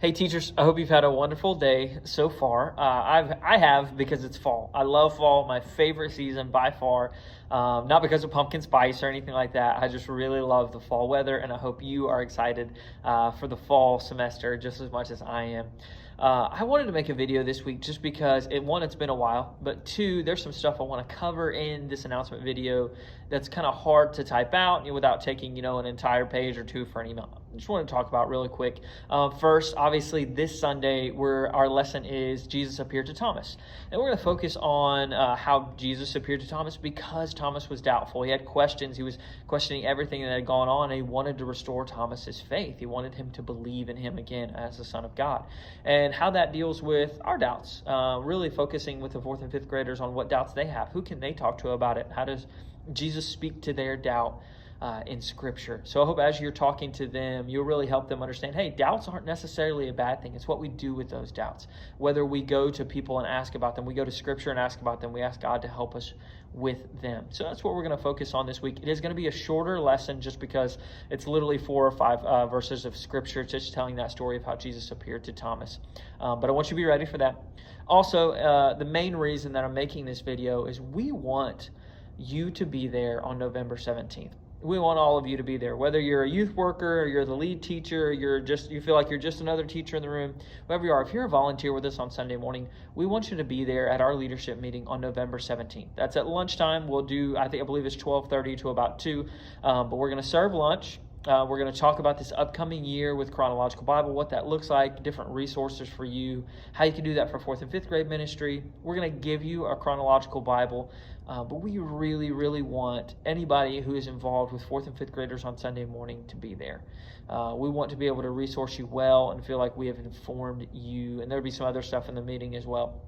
Hey teachers, I hope you've had a wonderful day so far. I have because it's fall. I love fall, my favorite season by far. Not because of pumpkin spice or anything like that. I just really love the fall weather, and I hope you are excited for the fall semester just as much as I am. I wanted to make a video this week just because one, it's been a while, but two, there's some stuff I want to cover in this announcement video that's kind of hard to type out without taking an entire page or two for an email. I just want to talk about really quick. First, obviously, this Sunday, our lesson is Jesus appeared to Thomas. And we're going to focus on how Jesus appeared to Thomas because Thomas was doubtful. He had questions. He was questioning everything that had gone on, and he wanted to restore Thomas's faith. He wanted him to believe in him again as the Son of God. And how that deals with our doubts, really focusing with the 4th and 5th graders on what doubts they have. Who can they talk to about it? How does Jesus speak to their doubt in Scripture? So I hope as you're talking to them, you'll really help them understand, hey, doubts aren't necessarily a bad thing. It's what we do with those doubts. Whether we go to people and ask about them, we go to Scripture and ask about them, we ask God to help us with them. So that's what we're going to focus on this week. It is going to be a shorter lesson just because it's literally 4 or 5 verses of Scripture just telling that story of how Jesus appeared to Thomas. But I want you to be ready for that. Also, the main reason that I'm making this video is we want you to be there on November 17th. We want all of you to be there, whether you're a youth worker or you're the lead teacher, or you feel like you're just another teacher in the room, whoever you are. If you're a volunteer with us on Sunday morning, we want you to be there at our leadership meeting on November 17th. That's at lunchtime. We'll do, I believe it's 12:30 to about 2, but we're going to serve lunch. We're going to talk about this upcoming year with Chronological Bible, what that looks like, different resources for you, how you can do that for 4th and 5th grade ministry. We're going to give you a Chronological Bible, but we really, really want anybody who is involved with 4th and 5th graders on Sunday morning to be there. We want to be able to resource you well and feel like we have informed you, and there'll be some other stuff in the meeting as well.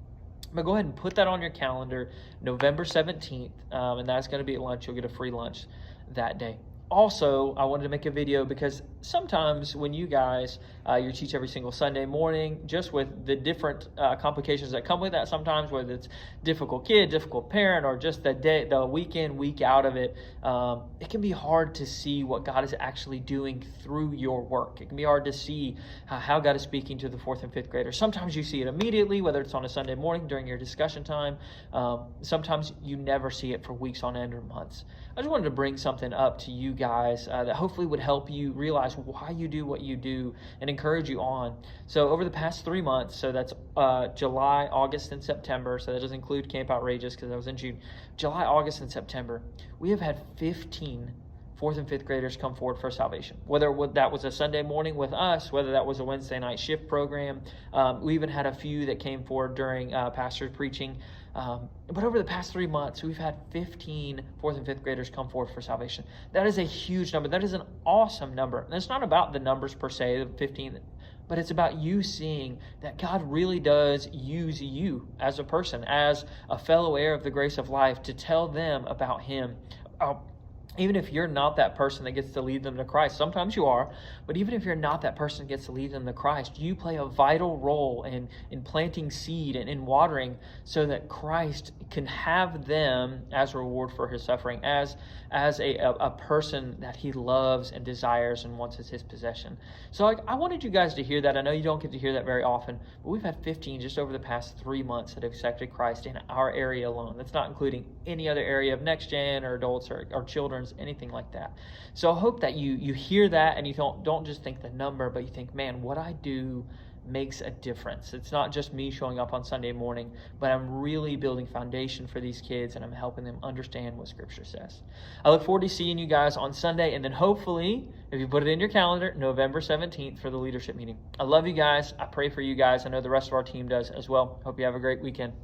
But go ahead and put that on your calendar, November 17th, and that's going to be at lunch. You'll get a free lunch that day. Also, I wanted to make a video because sometimes when you guys, you teach every single Sunday morning, just with the different complications that come with that sometimes, whether it's difficult kid, difficult parent, or just the week in, week out of it, it can be hard to see what God is actually doing through your work. It can be hard to see how God is speaking to the 4th and 5th graders. Sometimes you see it immediately, whether it's on a Sunday morning during your discussion time. Sometimes you never see it for weeks on end or months. I just wanted to bring something up to you guys that hopefully would help you realize why you do what you do and encourage you on. So over the past 3 months, so that's July, August, and September, so that doesn't include Camp Outrageous because that was in June. July, August, and September, we have had 15 4th and 5th graders come forward for salvation. Whether that was a Sunday morning with us, whether that was a Wednesday night shift program. We even had a few that came forward during pastor's preaching. But over the past 3 months, we've had 15 4th and 5th graders come forward for salvation. That is a huge number. That is an awesome number. And it's not about the numbers per se, the 15, but it's about you seeing that God really does use you as a person, as a fellow heir of the grace of life, to tell them about Him. Even if you're not that person that gets to lead them to Christ, sometimes you are, but even if you're not that person that gets to lead them to Christ, you play a vital role in planting seed and in watering so that Christ can have them as a reward for His suffering, as a person that He loves and desires and wants as His possession. So I wanted you guys to hear that. I know you don't get to hear that very often, but we've had 15 just over the past 3 months that have accepted Christ in our area alone. That's not including any other area of Next Gen or adults or children, anything like that. So I hope that you hear that and you don't just think the number, but you think, man, what I do makes a difference. It's not just me showing up on Sunday morning, but I'm really building foundation for these kids and I'm helping them understand what Scripture says. I look forward to seeing you guys on Sunday, and then hopefully, if you put it in your calendar, November 17th for the leadership meeting. I love you guys. I pray for you guys. I know the rest of our team does as well. Hope you have a great weekend.